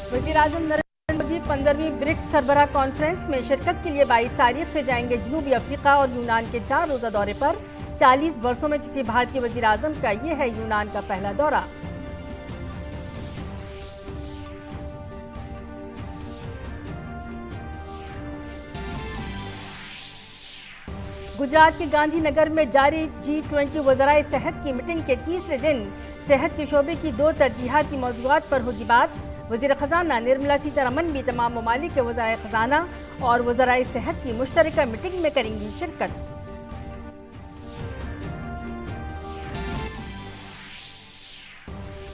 वज़ीर-ए-आज़म Narendra Modi 15वीं BRICS सरबराह conference में शिरकत के लिए 22 तारीख से जाएंगे जनूबी अफ्रीका और यूनान के 4 रोज़ा दौरे पर। 40 वर्षों में किसी भारतीय वज़ीर-ए-आज़म का ये है यूनान का पहला दौरा। गुजरात के गांधीनगर में जारी G20 वज़राए सेहत की मीटिंग के तीसरे दिन सेहत के शोबे की 2 तरजीहाती मौज़ूआत पर होगी बात। वज़ीर ख़जाना निर्मला सीतारमण भी तमाम ममालिक के वज़राए ख़जाना और वज़राए सेहत की मुश्तरका मीटिंग में करेंगी शिरकत।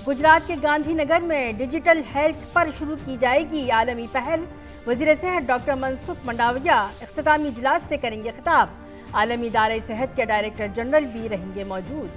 गुजरात के गांधीनगर में डिजिटल हेल्थ पर शुरू की जाएगी आलमी पहल। वज़ीर सेहत डॉक्टर मनसुख मंडाविया इख्तितामी इजलास से करेंगे खिताब। आलमी इदारे सेहत के डायरेक्टर जनरल भी रहेंगे मौजूद।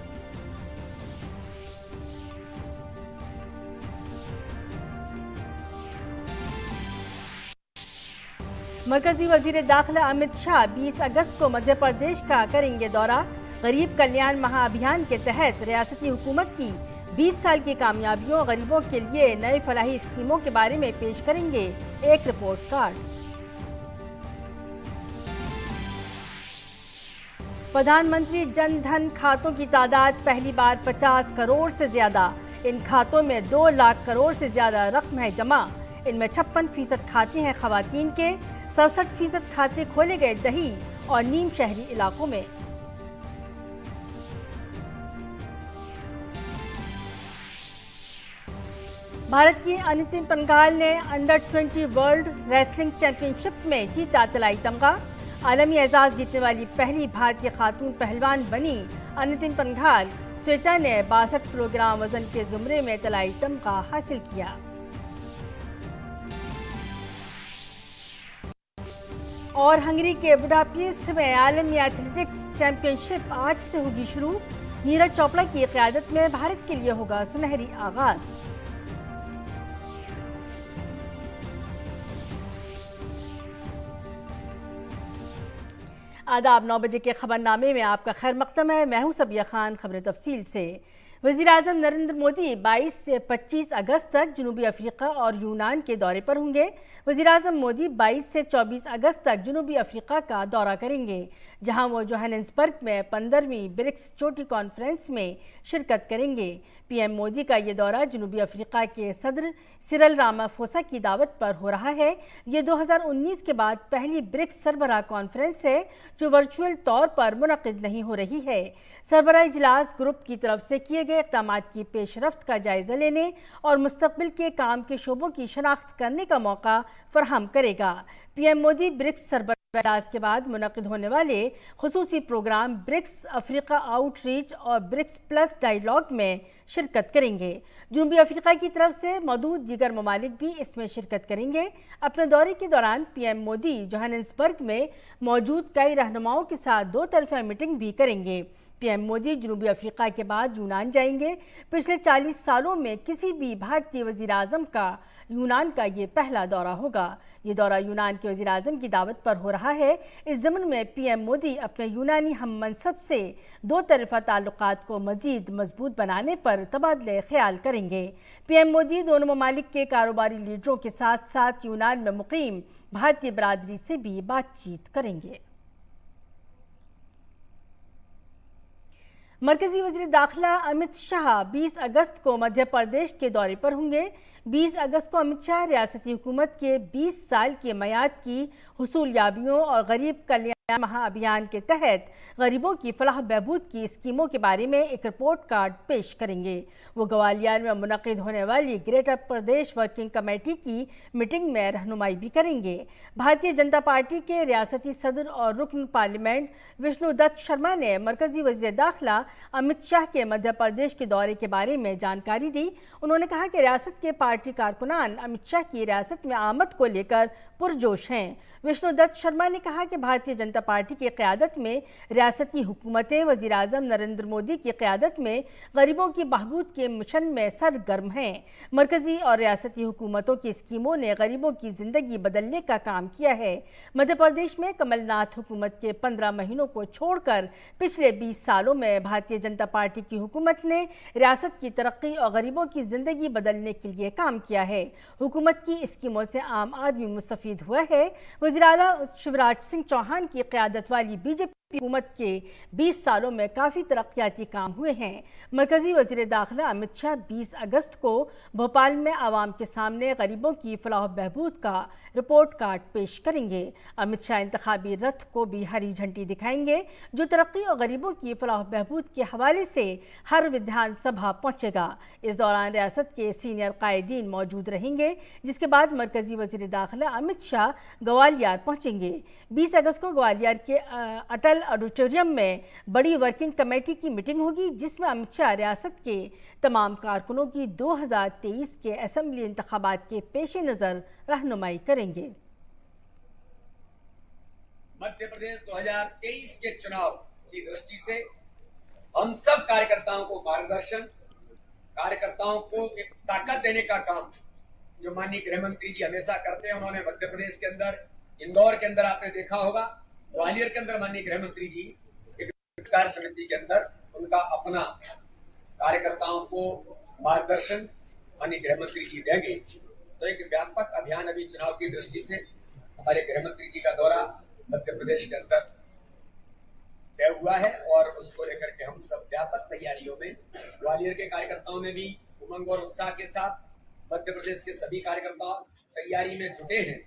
मरकजी वजीर दाखिला अमित शाह 20 अगस्त को मध्य प्रदेश का करेंगे दौरा। गरीब कल्याण महाअभियान के तहत रियासती हुकूमत की 20 साल की कामयाबियों, गरीबों के लिए नए फलाही स्कीमों के बारे में पेश करेंगे एक रिपोर्ट कार्ड। प्रधानमंत्री जन धन खातों की तादाद पहली बार 50 करोड़ से ज्यादा। इन खातों में 2 लाख करोड़ से ज्यादा रकम है जमा। इनमें 56% खाते हैं खवातीन के, 67% खाते खोले गए दही और नीम शहरी इलाकों में। भारत की अनितिन पंघाल ने अंडर 20 वर्ल्ड रेसलिंग चैंपियनशिप में जीता तलाई तमगा। आलमी एजाज जीतने वाली पहली भारतीय खातून पहलवान बनी अनितिन पंघाल। श्वेता ने 62 किलोग्राम वजन के जुमरे में तलाई तमगा हासिल किया। और हंगरी के बुडापेस्ट में आलमी एथलेटिक्स चैंपियनशिप आज से होगी शुरू। नीरज चोपड़ा की क़यादत में भारत के लिए होगा सुनहरी आगाज। आदाब, 9 बजे के खबरनामे में आपका खैर मकदम है। मैं हूं सबिया खान। खबरें तफसील से। वज़ीर-ए-आज़म नरेंद्र मोदी 22 से 25 अगस्त तक जनूबी अफ्रीका और यूनान के दौरे पर होंगे। वज़ीर-ए-आज़म मोदी 22 से 24 अगस्त तक जनूबी अफ्रीका का दौरा करेंगे, जहां वो जोहानिसबर्ग में 15वीं ब्रिक्स चोटी कॉन्फ्रेंस में शिरकत करेंगे। पीएम मोदी का ये दौरा जनूबी अफ्रीका के सदर सिरिल रामाफोसा की दावत पर हो रहा है। ये 2019 के बाद पहली ब्रिक्स सरबराह कॉन्फ्रेंस है जो वर्चुअल तौर पर मुनक़िद नहीं हो रही है। सरबराह इजलास ग्रुप की तरफ से किए गए इक़दामात की पेशरफ्त का जायज़ा लेने और मुस्तक़बिल के काम के शोबों की शनाख्त करने का मौका फराहम करेगा। पीएम मोदी ब्रिक्स सरबराह इजलास के बाद मुनक़िद होने वाले खुसूसी प्रोग्राम ब्रिक्स अफ्रीका आउटरीच और ब्रिक्स प्लस डायलॉग में शिरकत करेंगे। जनूबी अफ्रीका की तरफ से मौजूद दीगर ममालिक भी इसमें शिरकत करेंगे। अपने दौरे के दौरान पीएम मोदी जोहानिसबर्ग में मौजूद कई रहनुमाओं के साथ 2 तरफ़ा मीटिंग भी करेंगे। पीएम मोदी जनूबी अफ्रीका के बाद यूनान जाएंगे। पिछले 40 सालों में किसी भी भारतीय वज़ीर-ए-आज़म का यूनान का ये पहला दौरा होगा। ये दौरा यूनान के वज़ीर-ए-आज़म की दावत पर हो रहा है। इस ज़मन में पीएम मोदी अपने यूनानी हम मनसब से 2 तरफ़ा ताल्लुकात को मज़ीद मजबूत बनाने पर तबादले ख्याल करेंगे। पीएम मोदी दोनों ममालिक के कारोबारी लीडरों के साथ साथ यूनान में मुकीम भारतीय बरादरी से भी बातचीत करेंगे। मरकजी वज़ीर दाखिला अमित शाह 20 अगस्त को मध्य प्रदेश के दौरे पर होंगे। 20 अगस्त को अमित शाह रियासती हुकूमत के 20 साल की मयाद की हुसूलियाबियों और गरीब कल्याण महाअभियान के तहत गरीबों की फलाह बहबूद की स्कीमों के बारे में एक रिपोर्ट कार्ड पेश करेंगे। वो ग्वालियर में मुनक़िद होने वाली ग्रेटर प्रदेश वर्किंग कमेटी की मीटिंग में रहनुमाई भी करेंगे। भारतीय जनता पार्टी के रियासती सदर और रुकन पार्लियामेंट विष्णुदत्त शर्मा ने मरकजी वज़ीर दाखिला अमित शाह के मध्य प्रदेश के दौरे के बारे में जानकारी दी। उन्होंने कहा कि रियासत के पार्टी कारकुनान अमित शाह की रियासत में आमद को लेकर पुरजोश हैं। विष्णुदत्त शर्मा ने कहा कि भारतीय जनता पार्टी की क़यादत में रियासती हुकूमतें वज़ीर आज़म नरेंद्र मोदी की क़यादत में गरीबों की बहबूद के मिशन में सरगर्म हैं। मरकज़ी और रियासती हुकूमतों की स्कीमों ने गरीबों की ज़िंदगी बदलने का काम किया है। मध्य प्रदेश में कमलनाथ हुकूमत के 15 महीनों को छोड़कर पिछले 20 सालों में भारतीय जनता पार्टी की हुकूमत ने रियासत की तरक्की और गरीबों की ज़िंदगी बदलने के लिए काम किया है। हुकूमत की स्कीमों से आम आदमी मुस्तफ़ीद हुआ है। वज़ीर आला शिवराज सिंह चौहान की क़यादत वाली बीजेपी हुकूमत के 20 सालों में काफ़ी तरक्याती काम हुए हैं। मरकज़ी वज़ीर दाखिला अमित शाह 20 अगस्त को भोपाल में आवाम के सामने गरीबों की फलाह बहबूद का रिपोर्ट कार्ड पेश करेंगे। अमित शाह इंतखाबी रथ को भी हरी झंडी दिखाएंगे, जो तरक्की और गरीबों की फलाह बहबूद के हवाले से हर विधानसभा पहुँचेगा। इस दौरान रियासत के सीनियर कायदीन मौजूद रहेंगे, जिसके बाद मरकज़ी वज़ीर दाखिला अमित शाह ग्वालियर पहुँचेंगे। 20 अगस्त को ग्वालियर के अटल ऑडिटोरियम में बड़ी वर्किंग कमेटी की मीटिंग होगी, जिसमें अमित शाह रियासत के तमाम कारकुनों की 2023 के असेंबली इंतखाबात के पेश नज़र रहनुमाई करेंगे। मध्य प्रदेश 2023 के चुनाव की दृष्टि से हम सब कार्यकर्ताओं को मार्गदर्शन, कार्यकर्ताओं को एक ताकत देने का काम जो माननीय गृह मंत्री जी हमेशा करते हैं। उन्होंने मध्य प्रदेश के अंदर, इंदौर के अंदर आपने देखा होगा, ग्वालियर के अंदर माननीय गृह मंत्री जी एक कार्य समिति के अंदर उनका अपना कार्यकर्ताओं को मार्गदर्शन माननीय गृह मंत्री जी देंगे। तो एक व्यापक अभियान अभी चुनाव की दृष्टि से हमारे गृह मंत्री जी का दौरा मध्य प्रदेश के अंदर तय हुआ है और उसको लेकर के हम सब व्यापक तैयारियों में, ग्वालियर के कार्यकर्ताओं में भी उमंग और उत्साह के साथ मध्य प्रदेश के सभी कार्यकर्ता तैयारी में जुटे हैं।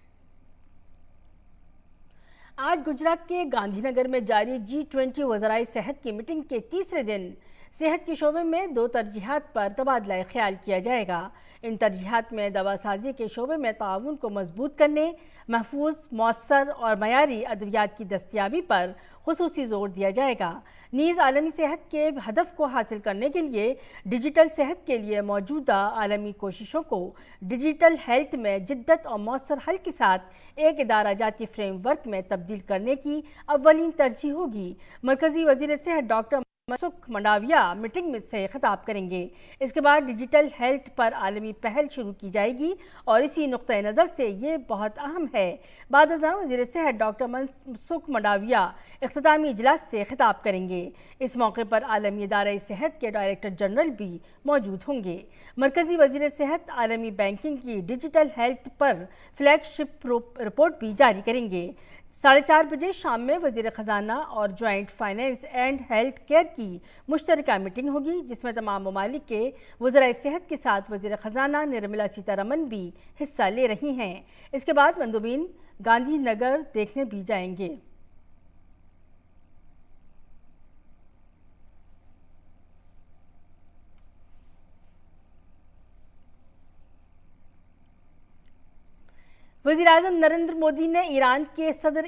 आज गुजरात के गांधीनगर में जारी G20 वज़राए सेहत की मीटिंग के तीसरे दिन सेहत के शोबे में 2 तरजीहात पर तबादला ख्याल किया जाएगा। इन तरजीहात में दवासाजी के शोबे में ताउन को मजबूत करने, महफूज, मौसर और मयारी अद्वियात की दस्तियाबी पर खुसूसी जोर दिया जाएगा। नीज़ आलमी सेहत के हदफ को हासिल करने के लिए डिजिटल सेहत के लिए मौजूदा आलमी कोशिशों को डिजिटल हेल्थ में जिद्दत और मौसर हल के साथ एक इदारा जाती फ्रेमवर्क में तब्दील करने की अव्वलीन तरजीह होगी। मरकज़ी वज़ीर सेहत डॉक्टर मनसुख मंडाविया मीटिंग में से खिताब करेंगे। इसके बाद डिजिटल हेल्थ पर आलमी पहल शुरू की जाएगी और इसी नुक्ते नज़र से ये बहुत अहम है। बाद-ए-ज़ां वज़ीर सेहत डॉक्टर मनसुख मंडाविया इख्तितामी इजलास से खिताब करेंगे। इस मौके पर आलमी इदारे सेहत के डायरेक्टर जनरल भी मौजूद होंगे। मरकज़ी वज़ीर सेहत आलमी बैंकिंग की डिजिटल हेल्थ पर फ्लैगशिप रिपोर्ट भी जारी करेंगे। 4:30 बजे शाम में वज़ीर ख़जाना और joint finance and health care की मुश्तरका मीटिंग होगी, जिसमें तमाम ममालिक के वज़राए सेहत के साथ वज़ीर ख़जाना निर्मला सीतारमन भी हिस्सा ले रही हैं। इसके बाद मंदुबीन गांधीनगर देखने भी जाएंगे। वज़ीर आज़म नरेंद्र मोदी ने ईरान के सदर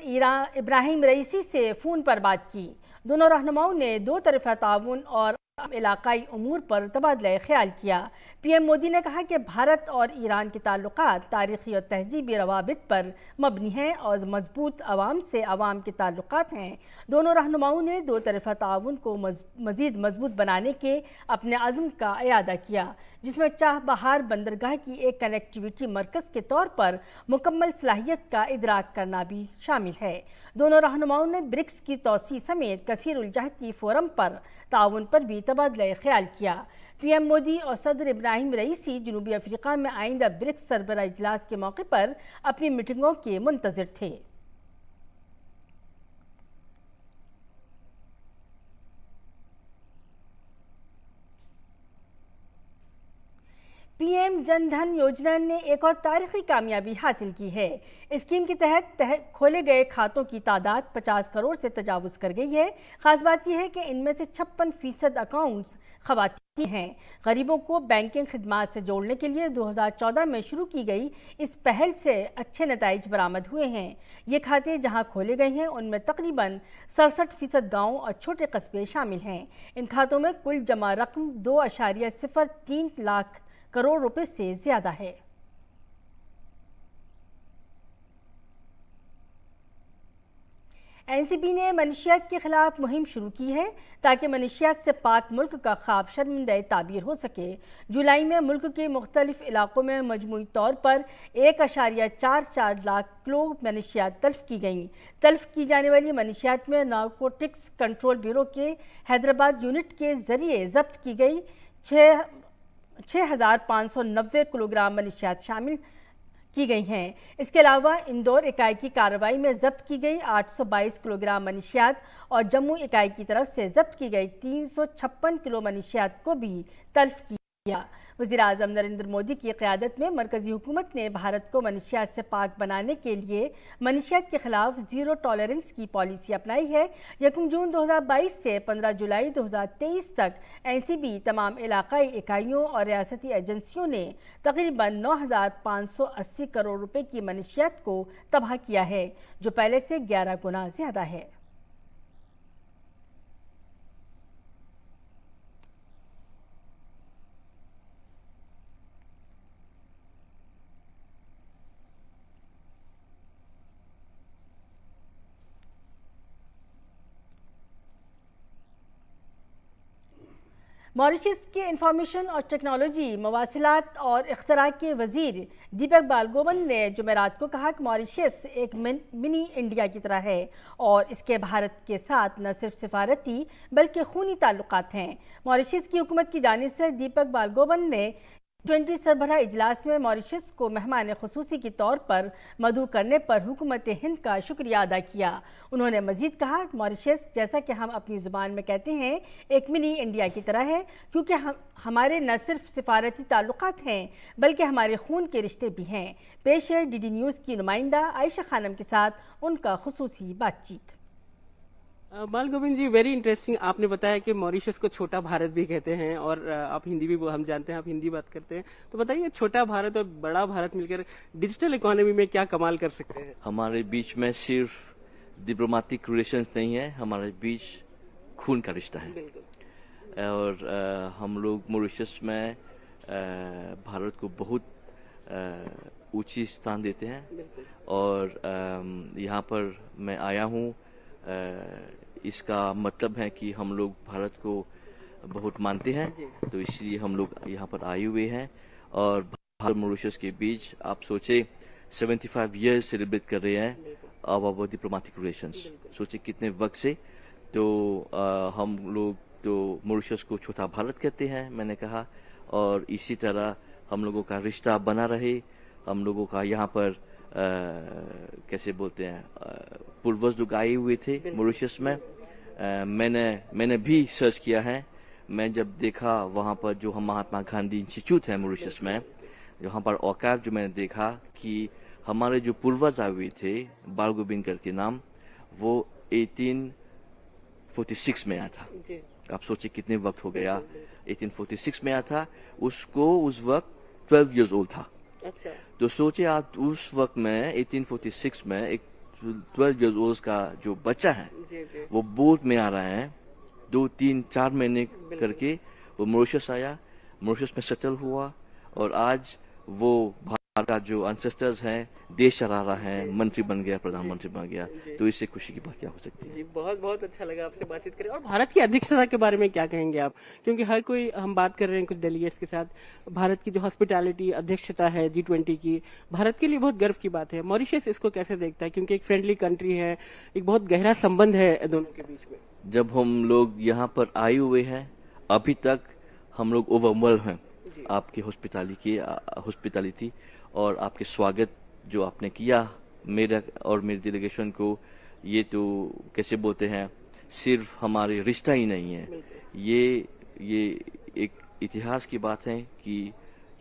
इब्राहिम रईसी से फ़ोन पर बात की। दोनों रहनुमाओं ने 2 तरफ़ा ताउन और इलाकाई उमूर पर तबादला ख्याल किया। पीएम मोदी ने कहा कि भारत और ईरान के ताल्लुकात तारीख़ी और तहज़ीबी रवाबित पर मबनी हैं और मजबूत अवाम से अवाम के ताल्लुकात हैं। दोनों रहनुमाओं ने 2 तरफ़ा ताउन को मज़ीद मजबूत बनाने के अपने अज़्म का इयादा किया, जिसमें चाबहार बंदरगाह की एक कनेक्टिविटी मरकज़ के तौर पर मुकम्मल सलाहियत का इदराक करना भी शामिल है। दोनों रहनुमाओं ने ब्रिक्स की तोसी समेत कसीरुल-जहती फोरम पर ताउन पर भी तबादला ख्याल किया। पीएम मोदी और सदर इब्राहिम रईसी जनूबी अफ्रीका में आइंदा ब्रिक्स सरबराह इजलास के मौके पर अपनी मीटिंगों के मुंतज़िर थे। पीएम जन धन योजना ने एक और तारीखी कामयाबी हासिल की है। स्कीम के तहत खोले गए खातों की तादाद 50 करोड़ से तजावुज़ कर गई है। खास बात यह है कि इनमें से 56% अकाउंट्स खवातीन हैं। गरीबों को बैंकिंग खिदमात से जोड़ने के लिए 2014 में शुरू की गई इस पहल से अच्छे नताइज बरामद हुए हैं। ये खाते जहां खोले गए हैं उनमें तकरीबन 67% गाँव और छोटे कस्बे शामिल हैं। इन खातों में कुल जमा रकम 2.03 लाख करोड़ रुपए से ज्यादा है। एनसीबी ने मनशियात के खिलाफ मुहिम शुरू की है ताकि मनशियात से पाक मुल्क का ख्वाब शर्मिंदा ताबीर हो सके। जुलाई में मुल्क के मुख्तलिफ इलाकों में मजमूई तौर पर 1.44 लाख किलो मनशियात तल्फ की गई। तल्फ की जाने वाली मनशियात में नारकोटिक्स कंट्रोल ब्यूरो के हैदराबाद यूनिट के जरिए जब्त की गई 6,590 किलोग्राम मनशियात शामिल की गई हैं। इसके अलावा इंदौर इकाई की कार्रवाई में जब्त की गई 822 किलोग्राम मनशियात और जम्मू इकाई की तरफ से जब्त की गई 356 किलो मनशियात को भी तल्फ किया। वज़ीर-ए-आज़म नरेंद्र मोदी की क़यादत में मरकज़ी हुकूमत ने भारत को मनशियात से पाक बनाने के लिए मनशियात के खिलाफ ज़ीरो टॉलरेंस की पॉलिसी अपनाई है। 1 जून 2022 से 15 जुलाई 2023 तक एनसीबी तमाम इलाकाई इकाइयों और रियासती एजेंसियों ने तकरीबन 9,580 करोड़ रुपए की मनशियात को तबाह किया है, जो पहले से 11 गुना ज़्यादा है। मॉरिशस के इंफॉर्मेशन और टेक्नोलॉजी, मवासिलात और इख्तरा के वजीर दीपक बालगोवन ने जुमेरात को कहा कि मॉरिशस एक मिनी इंडिया की तरह है और इसके भारत के साथ न सिर्फ सिफारती बल्कि खूनी ताल्लुकात हैं। मॉरिशस की हुकूमत की जानिब से दीपक बालगोवन ने G20 सरबराह इजलास में मॉरिशस को मेहमान खुसूसी के तौर पर मदऊ करने पर हुकूमत हिंद का शुक्रिया अदा किया। उन्होंने मजीद कहा कि मॉरिशस, जैसा कि हम अपनी ज़ुबान में कहते हैं, एक मिनी इंडिया की तरह है, क्योंकि हमारे न सिर्फ सिफारती ताल्लुकात हैं बल्कि हमारे खून के रिश्ते भी हैं। पेश है DD न्यूज़ की नुमाइंदा आयशा खानम के साथ उनका खुसूसी बातचीत। बालगोविंद जी, वेरी इंटरेस्टिंग। आपने बताया कि मॉरिशस को छोटा भारत भी कहते हैं और आप हिंदी भी, हम जानते हैं आप हिंदी बात करते हैं, तो बताइए छोटा भारत और बड़ा भारत मिलकर डिजिटल इकोनॉमी में क्या कमाल कर सकते हैं? हमारे बीच में सिर्फ डिप्लोमेटिक रिलेशंस नहीं है, हमारे बीच खून का रिश्ता है। और हम लोग मॉरिशस में भारत को बहुत ऊंची स्थान देते हैं और यहाँ पर मैं आया हूँ, इसका मतलब है कि हम लोग भारत को बहुत मानते हैं, तो इसलिए हम लोग यहाँ पर आए हुए हैं। और भारत मॉरिशस के बीच आप सोचे 75 ईयर्स सेलिब्रेट कर रहे हैं अब अबाउट डिप्लोमेटिक रिलेशंस। सोचे कितने वक्त से, तो हम लोग तो मॉरिशस को छोटा भारत कहते हैं, मैंने कहा, और इसी तरह हम लोगों का रिश्ता बना रहे। हम लोगों का यहाँ पर कैसे बोलते हैं, पूर्वज लोग आए हुए थे मॉरिशस में। मैंने भी सर्च किया है। मैं जब देखा वहाँ पर जो हम महात्मा गांधी इंस्टीट्यूट है मॉरिशस में, वहाँ पर औकाफ जो मैंने देखा कि हमारे जो पूर्वज आए हुए थे, बालगोविंद करके नाम, वो 1846 में आया था। आप सोचिए कितने वक्त हो गया। 1846 में आया था, उसको उस वक्त 12 इयर्स ओल्ड था। अच्छा। तो सोचे आप उस वक्त में 1846 में एक 12 इयर्स ओल्ड का जो बच्चा है वो बोट में आ रहा है, 2-3-4 महीने करके वो मॉरिशस आया, मॉरिशस में सेटल हुआ और आज वो भारत का जो एंसेस्टर्स हैं, देश चला रहा है, मंत्री बन गया, प्रधानमंत्री बन गया। तो इससे खुशी की बात क्या हो सकती है? जी, बहुत बहुत अच्छा लगा आपसे बातचीत करें। और भारत की अध्यक्षता के बारे में क्या कहेंगे आप? क्योंकि हर कोई, हम बात कर रहे हैं कुछ डेलीगेट्स के साथ, भारत की जो हॉस्पिटैलिटी अध्यक्षता है G20 की, भारत के लिए बहुत गर्व की बात है। मॉरिशस इसको कैसे देखता है? क्योंकि एक फ्रेंडली कंट्री है, एक बहुत गहरा संबंध है दोनों के बीच में। जब हम लोग यहाँ पर आए हुए हैं, अभी तक हम लोग ओवरवेल्म हैं आपकी हॉस्पिटैलिटी और आपके स्वागत जो आपने किया मेरा और मेरी डेलीगेशन को। ये तो कैसे बोलते हैं, सिर्फ हमारे रिश्ता ही नहीं है, ये एक इतिहास की बात है कि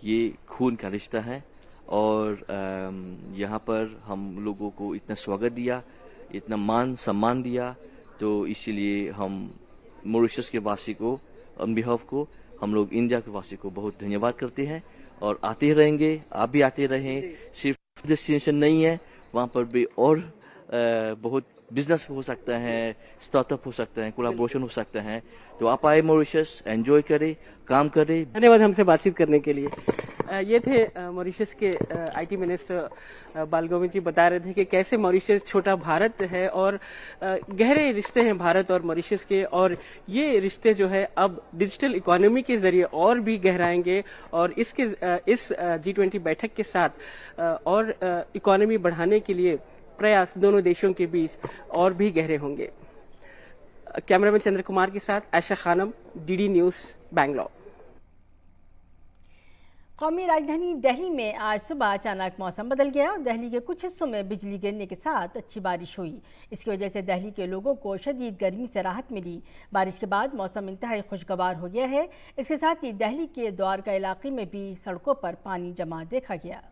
ये खून का रिश्ता है। और यहाँ पर हम लोगों को इतना स्वागत दिया, इतना मान सम्मान दिया, तो इसीलिए हम मॉरिशस के वासी को, ऑन बिहाफ को, हम लोग इंडिया के वासी को बहुत धन्यवाद करते हैं और आते रहेंगे। आप भी आते रहें। सिर्फ डेस्टिनेशन नहीं है, वहाँ पर भी और बहुत बिजनेस हो सकता है, स्टार्टअप हो सकता है, कोलैबोरेशन हो सकता है। तो आप आए मॉरिशस, एंजॉय करें, काम करें। धन्यवाद हमसे बातचीत करने के लिए। ये थे मॉरिशस के आईटी मिनिस्टर बालगोविंद जी बता रहे थे कि कैसे मॉरिशस छोटा भारत है और गहरे रिश्ते हैं भारत और मॉरिशस के, और ये रिश्ते जो है अब डिजिटल इकोनॉमी के जरिए और भी गहराएंगे और इस G20 बैठक के साथ और इकोनॉमी बढ़ाने के लिए प्रयास दोनों देशों के बीच और भी गहरे होंगे। कैमरामैन चंद्र कुमार के साथ आयशा खानम, डीडी न्यूज, बैंगलोर। कौमी राजधानी दिल्ली में आज सुबह अचानक मौसम बदल गया और दिल्ली के कुछ हिस्सों में बिजली गिरने के साथ अच्छी बारिश हुई। इसकी वजह से दिल्ली के लोगों को शदीद गर्मी से राहत मिली। बारिश के बाद मौसम इंतहाई खुशगवार हो गया है। इसके साथ ही दिल्ली के द्वारका इलाके में भी सड़कों पर पानी जमा देखा गया।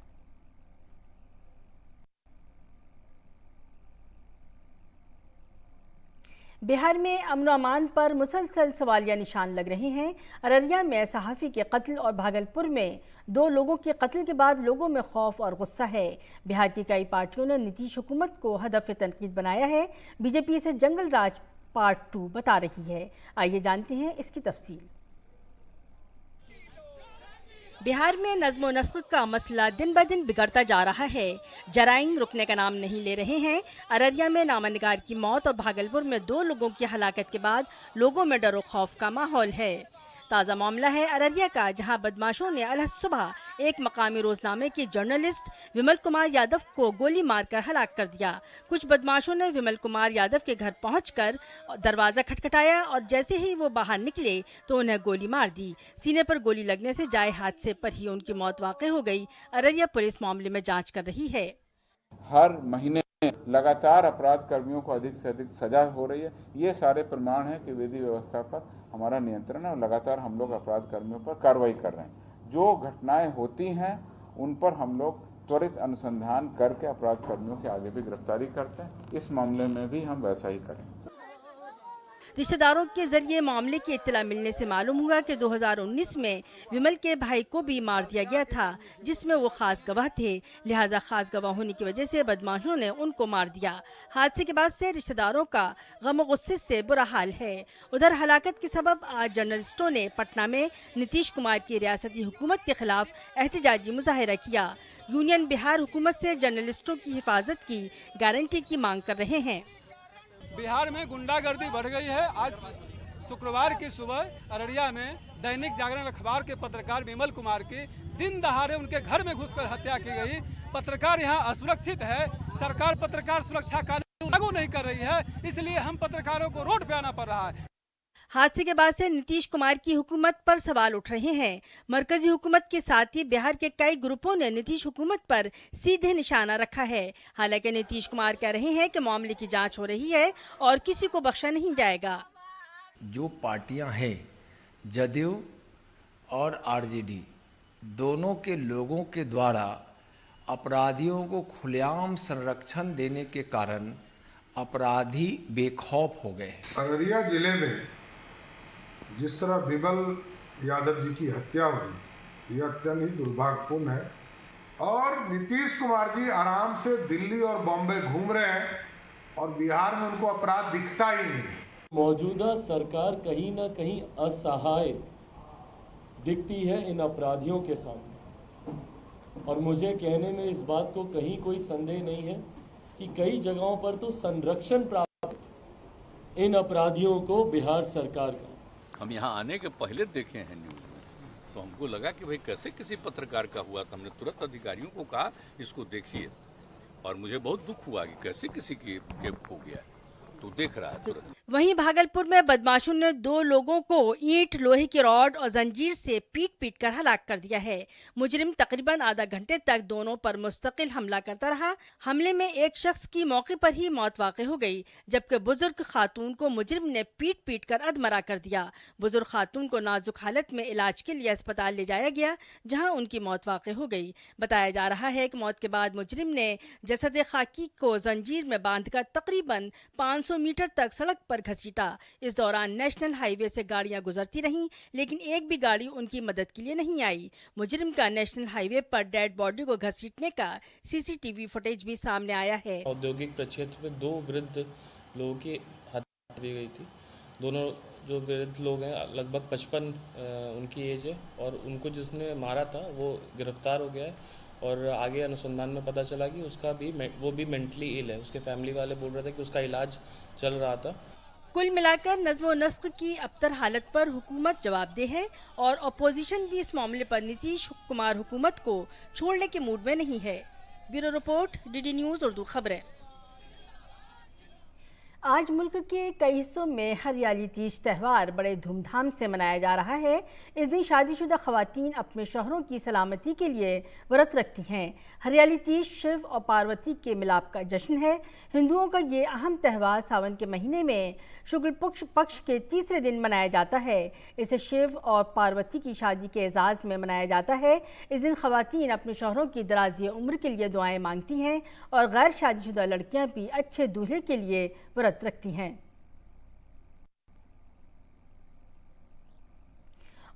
बिहार में अमन अमान पर मुसलसल सवालिया निशान लग रहे हैं। अररिया में सहाफ़ी के कत्ल और भागलपुर में 2 लोगों के कत्ल के बाद लोगों में खौफ और गुस्सा है। बिहार की कई पार्टियों ने नीतीश हुकूमत को हदफ तनकीद बनाया है। बीजेपी इसे जंगल राज पार्ट 2 बता रही है। आइए जानते हैं इसकी तफसील। बिहार में नज्म व नस्क का मसला दिन ब दिन बिगड़ता जा रहा है। जराइम रुकने का नाम नहीं ले रहे हैं। अररिया में नामनिगार की मौत और भागलपुर में 2 लोगों की हलाकत के बाद लोगों में डर और खौफ का माहौल है। ताज़ा मामला है अररिया का, जहां बदमाशों ने अलग सुबह एक मकामी रोजनामे के जर्नलिस्ट विमल कुमार यादव को गोली मारकर हलाक कर दिया। कुछ बदमाशों ने विमल कुमार यादव के घर पहुंचकर दरवाजा खटखटाया और जैसे ही वो बाहर निकले तो उन्हें गोली मार दी। सीने पर गोली लगने से जाए हादसे पर ही उनकी मौत वाक़ई हो गई। अररिया पुलिस मामले में जाँच कर रही है। हर महीने लगातार अपराध कर्मियों को अधिक से अधिक सजा हो रही है। ये सारे प्रमाण हैं कि विधि व्यवस्था पर हमारा नियंत्रण है और लगातार हम लोग अपराध कर्मियों पर कार्रवाई कर रहे हैं। जो घटनाएं होती हैं उन पर हम लोग त्वरित अनुसंधान करके अपराध कर्मियों के आगे भी गिरफ्तारी करते हैं। इस मामले में भी हम वैसा ही करेंगे। रिश्तेदारों के जरिए मामले की इत्तला मिलने से मालूम हुआ कि 2019 में विमल के भाई को भी मार दिया गया था, जिसमें वो खास गवाह थे। लिहाजा खास गवाह होने की वजह से बदमाशों ने उनको मार दिया। हादसे के बाद से रिश्तेदारों का गम गुस्से से बुरा हाल है। उधर हलाकत के सबब आज जर्नलिस्टों ने पटना में नीतीश कुमार की रियासती हुकूमत के खिलाफ एहतजाजी मुजाहिरा किया। यूनियन बिहार हुकूमत से जर्नलिस्टों की हिफाजत की गारंटी की मांग कर रहे हैं। बिहार में गुंडागर्दी बढ़ गई है। आज शुक्रवार की सुबह अररिया में दैनिक जागरण अखबार के पत्रकार विमल कुमार की दिन दहाड़े उनके घर में घुसकर हत्या की गई। पत्रकार यहां असुरक्षित है। सरकार पत्रकार सुरक्षा कानून लागू नहीं कर रही है, इसलिए हम पत्रकारों को रोड पे आना पड़ रहा है। हादसे के बाद से नीतीश कुमार की हुकूमत पर सवाल उठ रहे हैं। मरकजी हुकूमत के साथ ही बिहार के कई ग्रुपों ने नीतीश हुकूमत पर सीधे निशाना रखा है। हालांकि नीतीश कुमार कह रहे हैं कि मामले की जांच हो रही है और किसी को बख्शा नहीं जाएगा। जो पार्टियां हैं जदयू और आरजेडी, दोनों के लोगों के द्वारा अपराधियों को खुलेआम संरक्षण देने के कारण अपराधी बेखौफ हो गए हैं। अररिया जिले में जिस तरह विमल यादव जी की हत्या हुई, यह अत्यंत ही दुर्भाग्यपूर्ण है और नीतीश कुमार जी आराम से दिल्ली और बॉम्बे घूम रहे हैं और बिहार में उनको अपराध दिखता ही नहीं। मौजूदा सरकार कहीं ना कहीं असहाय दिखती है इन अपराधियों के सामने, और मुझे कहने में इस बात को कहीं कोई संदेह नहीं है कि कई जगहों पर तो संरक्षण प्राप्त इन अपराधियों को बिहार सरकार का। हम यहाँ आने के पहले देखे हैं न्यूज़ में, तो हमको लगा कि भाई कैसे किसी पत्रकार का हुआ, तो हमने तुरंत अधिकारियों को कहा इसको देखिए, और मुझे बहुत दुख हुआ कि कैसे किसी की हो गया, तो देख रहा है तुरंत। वहीं भागलपुर में बदमाशों ने 2 लोगों को ईंट, लोहे की रॉड और जंजीर से पीट कर हलाक कर दिया है। मुजरिम तकरीबन आधा घंटे तक दोनों पर मुस्तकिल हमला करता रहा। हमले में एक शख्स की मौके पर ही मौत वाक़ई हो गई, जबकि बुजुर्ग खातून को मुजरिम ने पीट कर अधमरा कर दिया। बुजुर्ग खातून को नाजुक हालत में इलाज के लिए अस्पताल ले जाया गया, जहां उनकी मौत वाक़ई हो गई। बताया जा रहा है कि मौत के बाद मुजरिम ने जसद खाकी को जंजीर में बांधकर तकरीबन 500 मीटर तक सड़क पर घसीटा। इस दौरान नेशनल हाईवे से गाड़ियां गुजरती रहीं, लेकिन एक भी गाड़ी उनकी मदद के लिए नहीं आई। मुजरिम का नेशनल हाईवे पर डेड बॉडी को घसीटने का सीसीटीवी फुटेज भी सामने आया है। औद्योगिक प्रक्षेत्र में 2 वृद्ध लोगों की हत्या की गई थी। दोनों जो वृद्ध लोग हैं, लगभग 55 उनकी एज है, और उनको जिसने मारा था वो गिरफ्तार हो गया है, और आगे अनुसंधान में पता चला कि उसका भी वो भी मेंटली इल है। उसके फैमिली वाले बोल रहे थे कि उसका इलाज चल रहा था। कुल मिलाकर नज़्म व नस्क की अबतर हालत पर हुकूमत जवाबदेह है और अपोजिशन भी इस मामले पर नीतीश कुमार हुकूमत को छोड़ने के मूड में नहीं है। Bureau report, DD news Urdu खबरें। आज मुल्क के कई हिस्सों में हरियाली तीज त्यौहार बड़े धूमधाम से मनाया जा रहा है। इस दिन शादीशुदा खवातीन अपने शौहरों की सलामती के लिए व्रत रखती हैं। हरियाली तीज शिव और पार्वती के मिलाप का जश्न है। हिंदुओं का ये अहम त्यौहार सावन के महीने में शुक्ल पक्ष के तीसरे दिन मनाया जाता है। इसे शिव और पार्वती की शादी के एजाज़ में मनाया जाता है। इस दिन खवातीन अपने शौहरों की दराज़ी उम्र के लिए दुआएं मांगती हैं और गैर शादीशुदा लड़कियां भी अच्छे दूल्हे के लिए व्रत रखती हैं।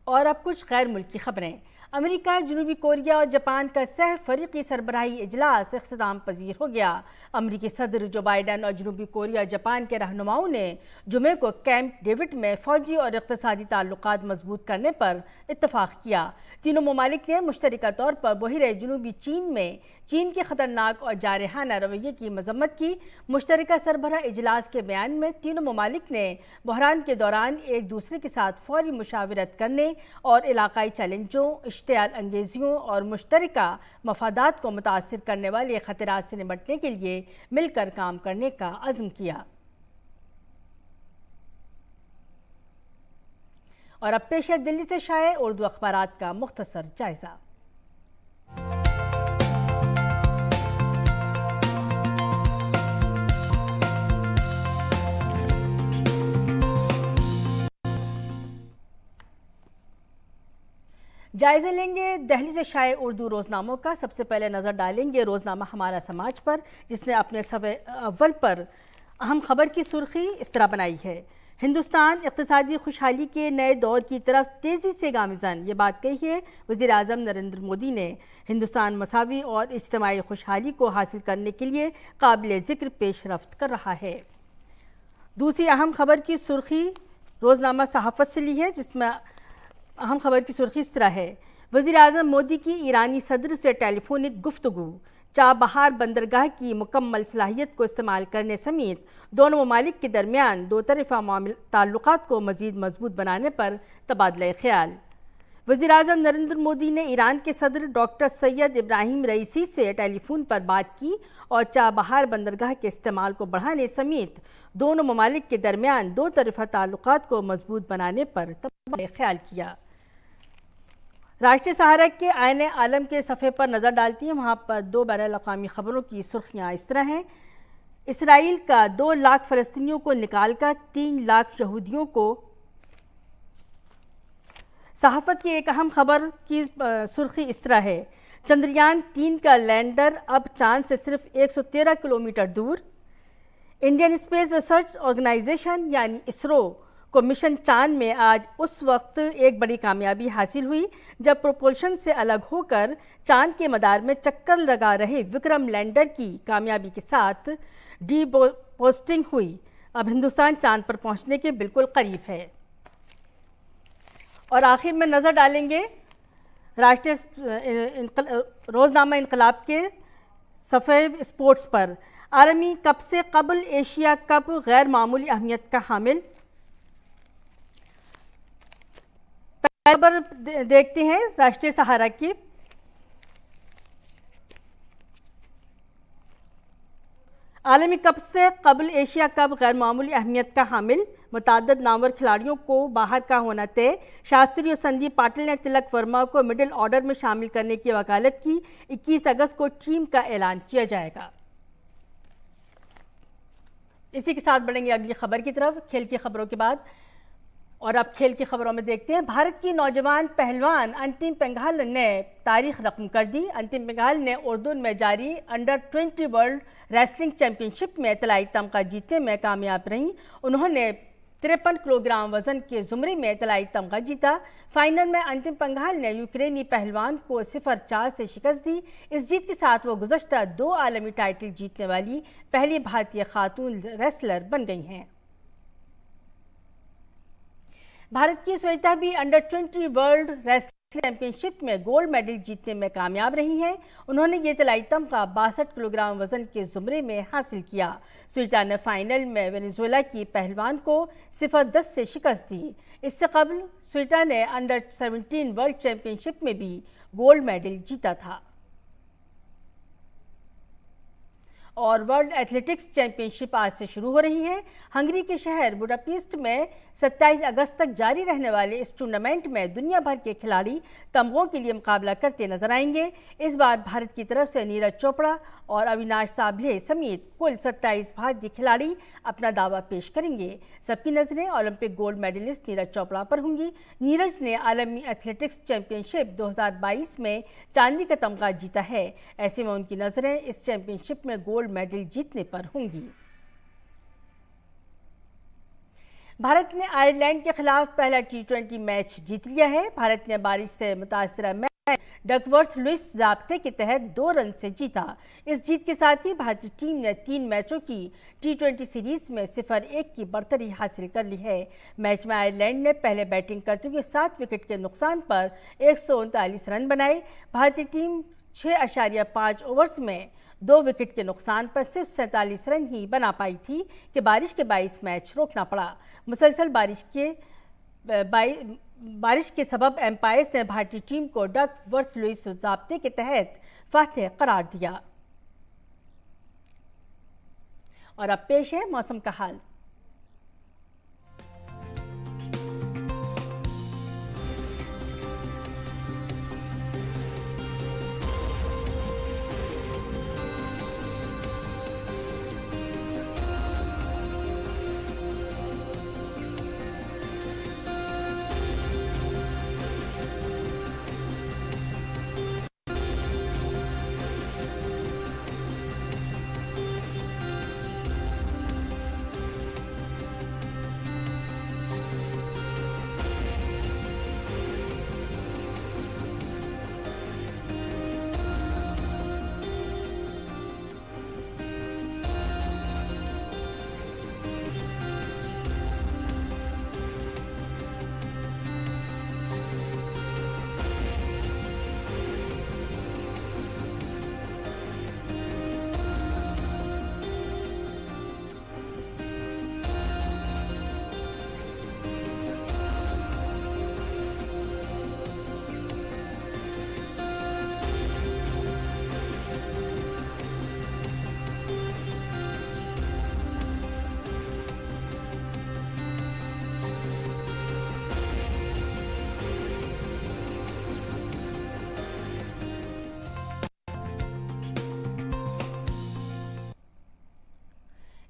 और अब कुछ गैर मुल्की खबरें। अमेरिका, जनूबी कोरिया और जापान का सह फरीकी सरबराही इजलास इख्तिताम पजीर हो गया। अमेरिकी सदर जो बाइडन और जनूबी कोरिया और जापान के रहनुमाओं ने जुमे को कैंप डेविड में फौजी और इक़्तिसादी ताल्लुकात मजबूत करने पर इत्तफाक किया। तीनों ममालिक ने मुश्तरका तौर पर बहिरे जनूबी चीन में चीन के खतरनाक और जारहाना रवैये की मजम्मत की। मुश्तरका सरबराह इजलास के बयान में तीनों ममालिक ने बहरान के दौरान एक दूसरे के साथ फौरी मुशावरत करने और इलाकाई चैलेंजों, इश्तियाल अंगेजियों और मुश्तरका मफादात को मुतासिर करने वाले खतरात से निपटने के लिए मिलकर काम करने का अज़्म किया। और अब पेश है दिल्ली से शाये उर्दू अखबारात का मुख्तसर जायजा। जायज़े लेंगे दिल्ली से शाये उर्दू रोज़नामों का। सबसे पहले नज़र डालेंगे रोज़नामा हमारा समाज पर, जिसने अपने सफ़े अव्वल पर अहम खबर की सुर्खी इस तरह बनाई है: हिंदुस्तान इक़्तिसादी खुशहाली के नए दौर की तरफ तेज़ी से गामज़न। ये बात कही है वज़ीर आज़म नरेंद्र मोदी ने। हिंदुस्तान मसावी और इज्तिमाई खुशहाली को हासिल करने के लिए काबिल ज़िक्र पेशरफ्त कर रहा है। दूसरी अहम खबर की सुर्खी रोज़नामा सहाफ़त से ली है, जिसमें अहम खबर की सुर्खी इस तरह है: वज़ीर आज़म मोदी की ईरानी सदर से टेलीफोनिक गुफ्तगू, चाबहार बंदरगाह की मुकम्मल सलाहियत को इस्तेमाल करने समेत दोनों ममालिक के दरमियान दो तरफ़ा ताल्लुकात को मज़ीद मजबूत बनाने पर तबादला ख्याल। वज़ीर आज़म नरेंद्र मोदी ने ईरान के सदर डॉक्टर सैयद इब्राहिम रईसी से टेलीफोन पर बात की और चाबहार बंदरगाह के इस्तेमाल को बढ़ाने समेत दोनों ममालिक के दरमियान दो तरफ़ा ताल्लुकात को मजबूत बनाने पर तबादला ख्याल किया। राष्ट्रीय सहारा के आईने आलम के सफ़े पर नज़र डालती हैं। वहाँ पर दो बैनुल-अक़वामी ख़बरों की सुर्खियाँ इस तरह हैं: इसराइल का 2 लाख फ़लस्तीनियों को निकालकर 3 लाख यहूदियों को। सहाफ़त की एक अहम खबर की सुर्खी इस तरह है: चंद्रयान 3 का लैंडर अब चांद से सिर्फ 113 किलोमीटर दूर। इंडियन स्पेस रिसर्च ऑर्गेनाइजेशन यानी इसरो को मिशन चांद में आज उस वक्त एक बड़ी कामयाबी हासिल हुई जब प्रोपल्शन से अलग होकर चांद के मदार में चक्कर लगा रहे विक्रम लैंडर की कामयाबी के साथ डीपोस्टिंग हुई। अब हिंदुस्तान चांद पर पहुंचने के बिल्कुल करीब है। और आखिर में नज़र डालेंगे राष्ट्रीय रोज़नामा इनकलाब के सफ़े स्पोर्ट्स पर। आर्मी कप से कबल एशिया कप गैर मामूली अहमियत का हामिल। खबर देखते हैं राष्ट्रीय सहारा की। आलमी कप से कबल एशिया कप गैर मामूली अहमियत का हामिल। मुताद्दद नामवर खिलाड़ियों को बाहर का होना तय। शास्त्री और संदीप पाटिल ने तिलक वर्मा को मिडिल ऑर्डर में शामिल करने की वकालत की। 21 अगस्त को टीम का ऐलान किया जाएगा। इसी के साथ बढ़ेंगे अगली खबर की तरफ, खेल की खबरों के बाद। और अब खेल की खबरों में देखते हैं, भारत की नौजवान पहलवान अंतिम पंघाल ने तारीख रकम कर दी। अंतिम पंघाल ने उर्दून में जारी अंडर 20 वर्ल्ड रेसलिंग चैंपियनशिप में तलाई तमगा जीतने में कामयाब रहीं। उन्होंने 53 किलोग्राम वजन के जुमरे में तलाई तमगा जीता। फाइनल में अंतिम पंघाल ने यूक्रेनी पहलवान को 0-4 से शिकस्त दी। इस जीत के साथ वो गुज़श्ता 2 आलमी टाइटल जीतने वाली पहली भारतीय खातून रेसलर बन गई हैं। भारत की श्वेता भी अंडर 20 वर्ल्ड रेसलिंग चैंपियनशिप में गोल्ड मेडल जीतने में कामयाब रही हैं। उन्होंने ये तलाई तमगा 62 किलोग्राम वजन के जुमरे में हासिल किया। श्वेता ने फाइनल में वेनेजुएला की पहलवान को 0-10 से शिकस्त दी। इससे कबल श्वेता ने अंडर 17 वर्ल्ड चैंपियनशिप में भी गोल्ड मेडल जीता था। और वर्ल्ड एथलेटिक्स चैंपियनशिप आज से शुरू हो रही है। हंगरी के शहर बुडापेस्ट में 27 अगस्त तक जारी रहने वाले इस टूर्नामेंट में दुनिया भर के खिलाड़ी तमगों के लिए मुकाबला करते नजर आएंगे। इस बार भारत की तरफ से नीरज चोपड़ा और अविनाश साबले समेत कुल 27 भारतीय खिलाड़ी अपना दावा पेश करेंगे। सबकी नजरें Olympic gold medallist Neeraj Chopra पर होंगी। नीरज ने आलमी एथलेटिक्स चैंपियनशिप 2022 में चांदी का तमगा जीता है। ऐसे में उनकी नजरें इस चैंपियनशिप में गोल्ड मेडल जीतने पर होंगी। भारत ने आयरलैंड के खिलाफ पहला T20 मैच जीत लिया है। भारत ने बारिश से मुतासरा मैच डकवर्थ लुइस ज़ाब्ते के तहत 2 रन से जीता। इस जीत के साथ ही भारतीय टीम ने 3 मैचों की T20 सीरीज में 0-1 की बढ़तरी हासिल कर ली है। मैच में आयरलैंड ने पहले बैटिंग करते हुए 7 विकेट के नुकसान पर 139 रन बनाए। भारतीय टीम 6.5 ओवर्स में 2 विकेट के नुकसान पर सिर्फ 47 रन ही बना पाई थी कि बारिश के 22 मैच रोकना पड़ा। मुसलसल बारिश के सबब एम्पायर्स ने भारतीय टीम को डकवर्थ लुइस ज़ाब्ते के तहत फातेह करार दिया। और अब पेश है मौसम का हाल।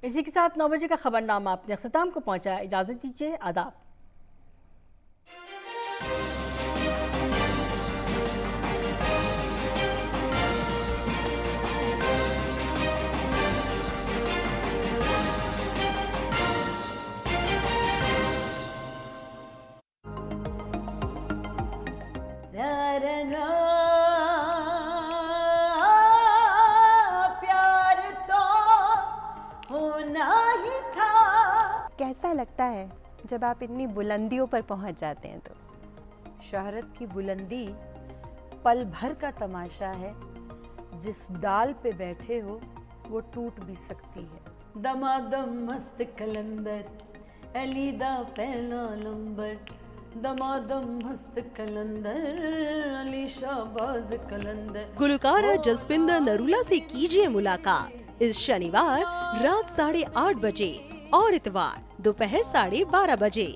इसी के साथ 9 बजे का खबरनामा अपने अख्ताम को पहुंचा। इजाजत दीजिए, आदाब। कैसा लगता है जब आप इतनी बुलंदियों पर पहुंच जाते हैं? तो शोहरत की बुलंदी पल भर का तमाशा है, जिस डाल पे बैठे हो वो टूट भी सकती है। दमादम मस्त कलंदर अलीदा पहला नंबर, दमादम मस्त कलंदर अली शाहबाज कलंदर। गुलकारा जसविंदर नरूला से कीजिए मुलाकात इस शनिवार रात 8:30 बजे और इतवार दोपहर 12:30 बजे।